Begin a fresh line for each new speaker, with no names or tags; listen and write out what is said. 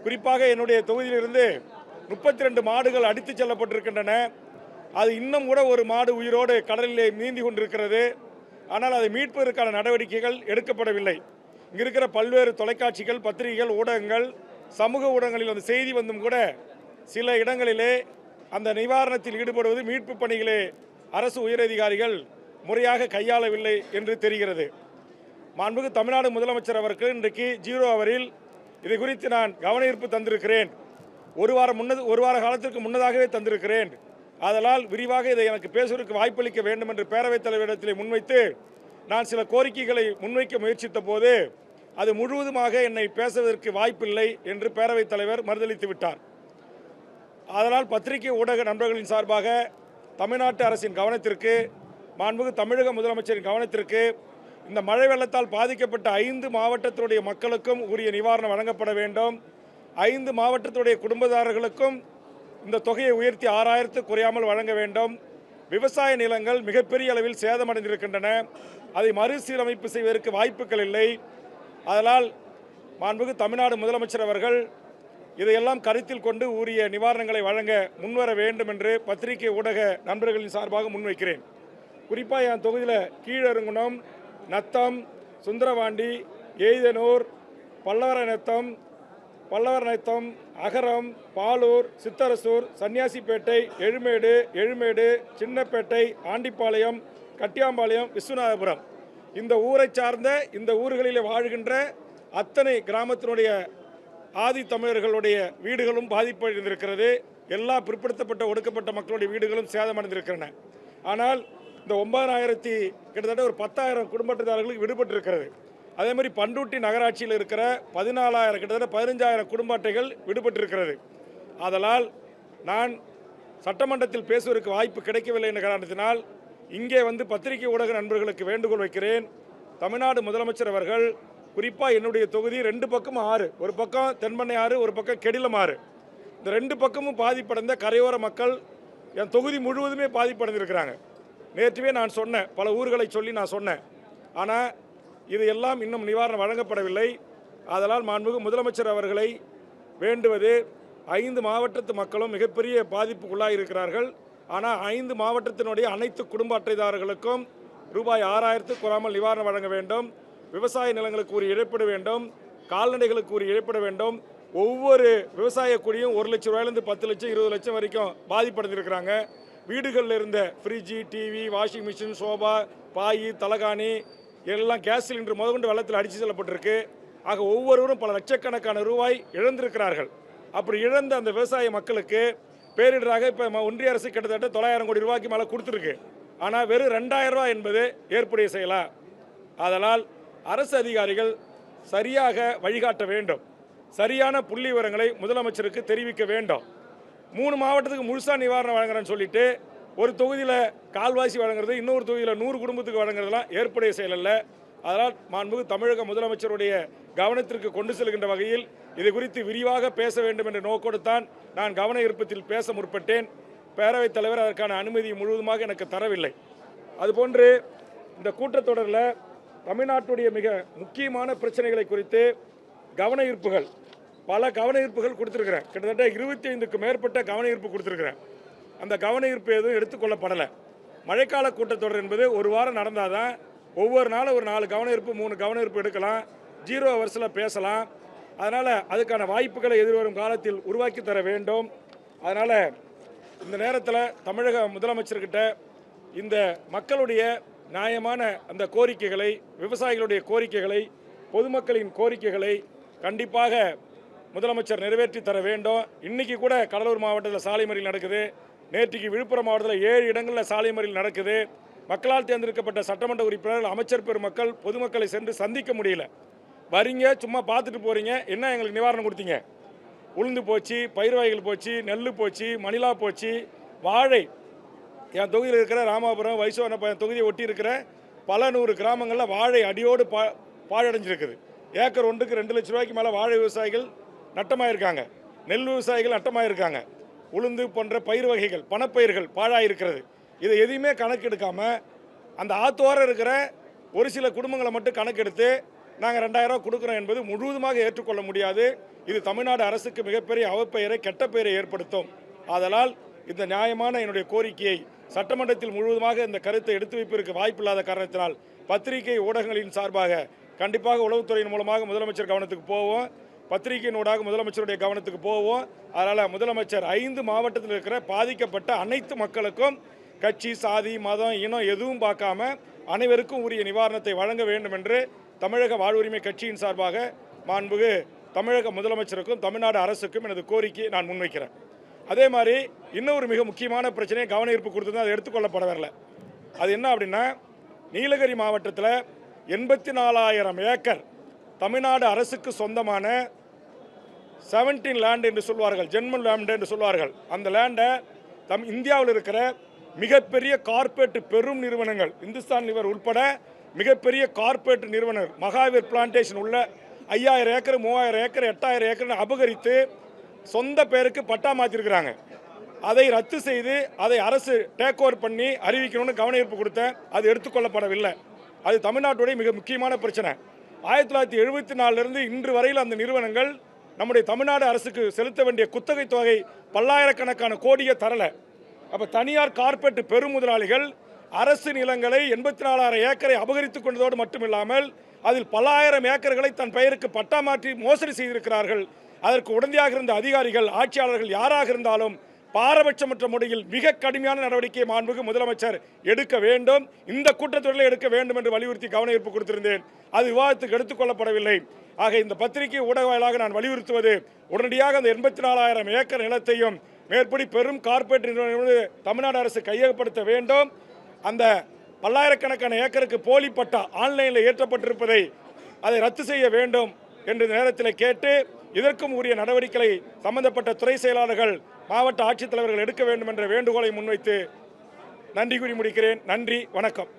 குறிப்பாக என்னுடைய தொகுதியிலிருந்து 32 மாடுகள் அடித்துச் செல்லப்பட்டிருக்கின்றன. அது இன்னும் கூட ஒரு மாடு உயிரோடு கடலிலே நீந்தி கொண்டிருக்கிறது. ஆனால் அதை மீட்பதற்கான நடவடிக்கைகள் எடுக்கப்படவில்லை. இங்கே இருக்கிற பல்வேறு தொலைக்காட்சிகள், பத்திரிகைகள், ஊடகங்கள், சமூக ஊடகங்களில் அந்த செய்தி வந்தும் கூட சில இடங்களிலே அந்த நிவாரணத்தில் ஈடுபடுவது, மீட்பு பணிகளே அரசு உயரதிகாரிகள் முறையாக கையாளவில்லை என்று தெரிகிறது. மாண்புமிகு தமிழ்நாடு முதலமைச்சர் அவர்கள் இன்றைக்கு 0 ஹவரில் இது குறித்து நான் கவன ஈர்ப்பு தந்திருக்கிறேன். ஒரு வார காலத்திற்கு முன்னதாகவே தந்திருக்கிறேன். ஆதலால் விரிவாக இதை எனக்கு பேசுவதற்கு வாய்ப்பளிக்க வேண்டும் என்று பேரவைத் தலைவரிடத்தில் முன்வைத்து நான் சில கோரிக்கைகளை முன்வைக்க முயற்சித்த போது அது முழுவதுமாக என்னை பேசுவதற்கு வாய்ப்பில்லை என்று பேரவைத் தலைவர் மறுதளித்து விட்டார். அதனால் பத்திரிகை ஊடக நண்பர்களின் சார்பாக தமிழ்நாட்டு அரசின் கவனத்திற்கு, மாண்புமிகு தமிழக முதலமைச்சரின் கவனத்திற்கு, இந்த மழை வெள்ளத்தால் பாதிக்கப்பட்ட 5 மாவட்டத்தினுடைய மக்களுக்கும் உரிய நிவாரணம் வழங்கப்பட வேண்டும். 5 மாவட்டத்துடைய குடும்பதாரர்களுக்கும் இந்த தொகையை உயர்த்தி 6000 குறையாமல் வழங்க வேண்டும். விவசாய நிலங்கள் மிகப்பெரிய அளவில் சேதமடைந்திருக்கின்றன. அதை மறுசீரமைப்பு செய்வதற்கு வாய்ப்புகள் இல்லை. அதனால் மாண்புமிகு தமிழ்நாடு முதலமைச்சர் அவர்கள் இதையெல்லாம் கருத்தில் கொண்டு உரிய நிவாரணங்களை வழங்க முன்வர வேண்டும் என்று பத்திரிகை ஊடக நண்பர்களின் சார்பாக முன்வைக்கிறேன். குறிப்பாக என் தொகுதியில் கீழருங்குணம், நத்தம், சுந்தரவாண்டி, எய்தனூர், பல்லவர் நத்தம், அகரம், பாலூர், சித்தரசூர், சன்னியாசிப்பேட்டை, எழுமேடு, சின்னப்பேட்டை, ஆண்டிப்பாளையம், கட்டியாம்பாளையம், விஸ்வநாதபுரம், இந்த ஊரை சார்ந்த இந்த ஊர்களில் வாழ்கின்ற அத்தனை கிராமத்தினுடைய ஆதி தமிழர்களுடைய வீடுகளும் பாதிப்படைந்திருக்கிறது. எல்லா பிற்படுத்தப்பட்ட ஒடுக்கப்பட்ட மக்களுடைய வீடுகளும் சேதமடைந்திருக்கின்றன. ஆனால் இந்த 9000 கிட்டத்தட்ட ஒரு 10,000 குடும்பத்தார்களுக்கு விடுபட்டிருக்கிறது. அதே மாதிரி பண்டூட்டி நகராட்சியில் இருக்கிற 14,000 கிட்டத்தட்ட 15,000 குடும்ப அட்டைகள் விடுபட்டிருக்கிறது. ஆதலால் நான் சட்டமன்றத்தில் பேசுவதற்கு வாய்ப்பு கிடைக்கவில்லை என்ற காரணத்தினால் இங்கே வந்து பத்திரிகை ஊடக நண்பர்களுக்கு வேண்டுகோள் வைக்கிறேன். தமிழ்நாடு முதலமைச்சர் அவர்கள் குறிப்பாக என்னுடைய தொகுதி 2 பக்கம் ஆறு, ஒரு பக்கம் தென்பண்ணை ஆறு, ஒரு பக்கம் கெடிலம் ஆறு, இந்த 2 பக்கமும் பாதிப்படைந்த கரையோர மக்கள் என் தொகுதி முழுவதுமே பாதிப்படைந்திருக்கிறாங்க. நேற்றுவே நான் சொன்னேன், பல ஊர்களை சொல்லி நான் சொன்னேன். ஆனால் இது எல்லாம் இன்னும் நிவாரணம் வழங்கப்படவில்லை. ஆதலால் மாண்புமிகு முதலமைச்சர் அவர்களை வேண்டுவது, 5 மாவட்டத்து மக்களும் மிகப்பெரிய பாதிப்புக்குள்ளாக இருக்கிறார்கள். ஆனால் 5 மாவட்டத்தினுடைய அனைத்து குடும்ப அட்டைதாரர்களுக்கும் ரூபாய் 6000 குறையாமல் நிவாரணம் வழங்க வேண்டும். விவசாய நிலங்களுக்கு ஒரு இழப்பீடு வேண்டும். கால்நடைகளுக்கு ஒரு இழப்பீடு வேண்டும். ஒவ்வொரு விவசாய குடியும் 1 லட்சம் ரூபாயிலிருந்து 10 லட்சம் 20 லட்சம் வரைக்கும் பாதிப்படைந்திருக்கிறாங்க. வீடுகளில் இருந்த fridge, TV, washing machine, sofa, பாய், தலகாணி எல்லாம் கேஸ் சிலிண்டர் முதற்கொண்டு வெள்ளத்தில் அடித்து செல்லப்பட்டிருக்கு. ஆக ஒவ்வொருவரும் பல லட்சக்கணக்கான ரூபாய் இழந்திருக்கிறார்கள். அப்படி இழந்த அந்த விவசாய மக்களுக்கு பேரிடராக இப்போ ஒன்றிய அரசு கிட்டத்தட்ட 900 கோடி ரூபாய்க்கு மேலே கொடுத்துருக்கு. ஆனால் வெறும் 2000 ரூபாய் என்பது ஏற்புடைய செயலா? அதனால் அரசு அதிகாரிகள் சரியாக வழிகாட்ட வேண்டும். சரியான புள்ளி விவரங்களை முதலமைச்சருக்கு தெரிவிக்க வேண்டும். 3 மாவட்டத்துக்கு முழுசாக நிவாரணம் வழங்குறேன்னு சொல்லிட்டு ஒரு தொகுதியில் கால்வாசி வழங்குறது, இன்னொரு தொகுதியில் 100 குடும்பத்துக்கு வழங்குறதுலாம் ஏற்புடைய செயல் அல்ல. அதனால் மாண்புமிகு தமிழக முதலமைச்சருடைய கவனத்திற்கு கொண்டு செல்கின்ற வகையில் இது குறித்து விரிவாக பேச வேண்டும் என்ற நோக்கோடு தான் நான் கவன ஈர்ப்பத்தில் பேச முற்பட்டேன். பேரவைத் தலைவர் அதற்கான அனுமதி முழுவதுமாக எனக்கு தரவில்லை. அதுபோன்று இந்த கூட்டத்தொடரில் தமிழ்நாட்டுடைய மிக முக்கியமான பிரச்சனைகளை குறித்து கவன ஈர்ப்புகள், பல கவன ஈர்ப்புகள் கொடுத்துருக்கிறேன். கிட்டத்தட்ட 25க்கு மேற்பட்ட கவன ஈர்ப்பு கொடுத்துருக்கிறேன். அந்த கவன ஈர்ப்பு எதுவும் எடுத்துக்கொள்ளப்படலை. மழைக்கால கூட்டத்தொடர் என்பது ஒரு வாரம் நடந்தால் தான் ஒவ்வொரு நாளும் ஒரு 4 கவன ஈர்ப்பு 3 கவன ஈர்ப்பு எடுக்கலாம், 0 ஹவர்ஸில் பேசலாம். அதனால் அதுக்கான வாய்ப்புகளை எதிர்வரும் காலத்தில் உருவாக்கி தர வேண்டும். அதனால் இந்த நேரத்தில் தமிழக முதலமைச்சர்கிட்ட இந்த மக்களுடைய நியாயமான அந்த கோரிக்கைகளை, விவசாயிகளுடைய கோரிக்கைகளை, பொதுமக்களின் கோரிக்கைகளை கண்டிப்பாக முதலமைச்சர் நிறைவேற்றி தர வேண்டும். இன்றைக்கி கூட கடலூர் மாவட்டத்தில் சாலை மறியல் நடக்குது. நேற்றுக்கு விழுப்புரம் மாவட்டத்தில் 7 இடங்களில் சாலை மறியல் நடக்குது. மக்களால் தேர்ந்தெடுக்கப்பட்ட சட்டமன்ற உறுப்பினர்கள், அமைச்சர் பெருமக்கள் பொதுமக்களை சென்று சந்திக்க முடியல. வரீங்க, சும்மா பார்த்துட்டு போகிறீங்க, என்ன எங்களுக்கு நிவாரணம் கொடுத்தீங்க? உளுந்து போச்சு, பயிர் வகைகள் போச்சு, நெல் போச்சு, மணிலா போச்சு, வாழை. என் தொகுதியில் இருக்கிற ராமாபுரம், வைசவன தொகுதியை ஒட்டி இருக்கிற பல 100 கிராமங்களில் வாழை அடியோடு பாழடைஞ்சிருக்குது. ஏக்கர் ஒன்றுக்கு 2 லட்சம் ரூபாய்க்கு மேலே வாழை விவசாயிகள் நட்டமாயிருக்காங்க, நெல் விவசாயிகள் நட்டமாயிருக்காங்க. உளுந்து போன்ற பயிர் வகைகள், பணப்பயிர்கள் பாழாயிருக்கிறது. இதை எதையுமே கணக்கெடுக்காமல் அந்த ஆத்தோரம் இருக்கிற ஒரு சில குடும்பங்களை மட்டும் கணக்கெடுத்து நாங்கள் 2000 ரூபா கொடுக்குறோம் என்பது முழுவதுமாக ஏற்றுக்கொள்ள முடியாது. இது தமிழ்நாடு அரசுக்கு மிகப்பெரிய அவப்பெயரை, கெட்ட பெயரை ஏற்படுத்தும். ஆதலால் இந்த நியாயமான என்னுடைய கோரிக்கையை சட்டமன்றத்தில் முழுவதுமாக இந்த கருத்தை எடுத்து வைப்பதற்கு வாய்ப்பில்லாத காரணத்தினால் பத்திரிகை ஊடகங்களின் சார்பாக கண்டிப்பாக உளவுத்துறையின் மூலமாக முதலமைச்சர் கவனத்துக்கு போவோம், பத்திரிகையின் ஊடாக முதலமைச்சருடைய கவனத்துக்கு போவோம். அதனால் முதலமைச்சர் 5 மாவட்டத்தில் இருக்கிற பாதிக்கப்பட்ட அனைத்து மக்களுக்கும் கட்சி, சாதி, மதம், இனம் எதுவும் பார்க்காம அனைவருக்கும் உரிய நிவாரணத்தை வழங்க வேண்டும் என்று தமிழக வாழ்வுரிமை கட்சியின் சார்பாக மாண்புமிகு தமிழக முதலமைச்சருக்கும் தமிழ்நாடு அரசுக்கும் எனது கோரிக்கையை நான் முன்வைக்கிறேன். அதே மாதிரி இன்னொரு மிக முக்கியமான பிரச்சனையை கவன ஈர்ப்பு கொடுத்து அதை எடுத்துக்கொள்ளப்பட வரல. அது என்ன அப்படின்னா, நீலகிரி மாவட்டத்தில் 84,000 ஏக்கர் தமிழ்நாடு அரசுக்கு சொந்தமான 17 லேண்ட் என்று சொல்வார்கள், ஜென்மன் லேண்ட் என்று சொல்வார்கள். அந்த லேண்டை இந்தியாவில் இருக்கிற மிகப்பெரிய கார்ப்பரேட் பெரும் நிறுவனங்கள், இந்துஸ்தான் லிவர் உட்பட மிகப்பெரிய கார்ப்பரேட் நிறுவனர் மகாவீர் பிளான்டேஷன் உள்ள 5000 ஏக்கர், 3000 ஏக்கர், 8000 ஏக்கர் அபகரித்து சொந்த பேருக்கு பட்டா மாற்றிருக்கிறாங்க. அதை ரத்து செய்து அதை அரசு டேக் ஓவர் பண்ணி அறிவிக்கணும்னு கவன ஈர்ப்பு கொடுத்தேன். அது எடுத்துக்கொள்ளப்படவில்லை. அது தமிழ்நாட்டுடைய மிக முக்கியமான பிரச்சனை. 1974 இன்று வரையில் அந்த நிறுவனங்கள் நம்முடைய தமிழ்நாடு அரசுக்கு செலுத்த வேண்டிய குத்தகை தொகை பல்லாயிரக்கணக்கான கோடியை தரலை. அப்போ தனியார் கார்ப்பரேட் பெருமுதலாளிகள் அரசு நிலங்களை 84,000 ஏக்கரை அபகரித்துக் கொண்டதோடு மட்டுமில்லாமல் அதில் பல்லாயிரம் ஏக்கர்களை தன் பெயருக்கு பட்டா மாற்றி மோசடி செய்திருக்கிறார்கள். அதற்கு உடந்தையாக இருந்த அதிகாரிகள், ஆட்சியாளர்கள் யாராக இருந்தாலும் பாரபட்சமற்ற முறையில் மிக கடுமையான நடவடிக்கையை மாண்புமிகு முதலமைச்சர் எடுக்க வேண்டும், இந்த கூட்டத்தொடரில் எடுக்க வேண்டும் என்று வலியுறுத்தி கவன ஈர்ப்பு கொடுத்திருந்தேன். அது விவாதத்துக்கு எடுத்துக்கொள்ளப்படவில்லை. ஆக இந்த பத்திரிகை ஊடக வாயிலாக நான் வலியுறுத்துவது, உடனடியாக அந்த 84,000 ஏக்கர் நிலத்தையும் மேற்படி பெரும் கார்ப்பரேட் நிறுவனங்கள் தமிழ்நாடு அரசு கையகப்படுத்த வேண்டும். அந்த பல்லாயிரக்கணக்கான ஏக்கருக்கு போலி பட்டா ஆன்லைனில் ஏற்றப்பட்டிருப்பதை அதை ரத்து செய்ய வேண்டும் என்று நேரத்தில் கேட்டு, இதற்கும் உரிய நடவடிக்கைகளை சம்பந்தப்பட்ட துறை செயலாளர்கள், மாவட்ட ஆட்சித்தலைவர்கள் எடுக்க வேண்டும் என்ற வேண்டுகோளை முன்வைத்து நன்றி கூறி முடிக்கிறேன். நன்றி, வணக்கம்.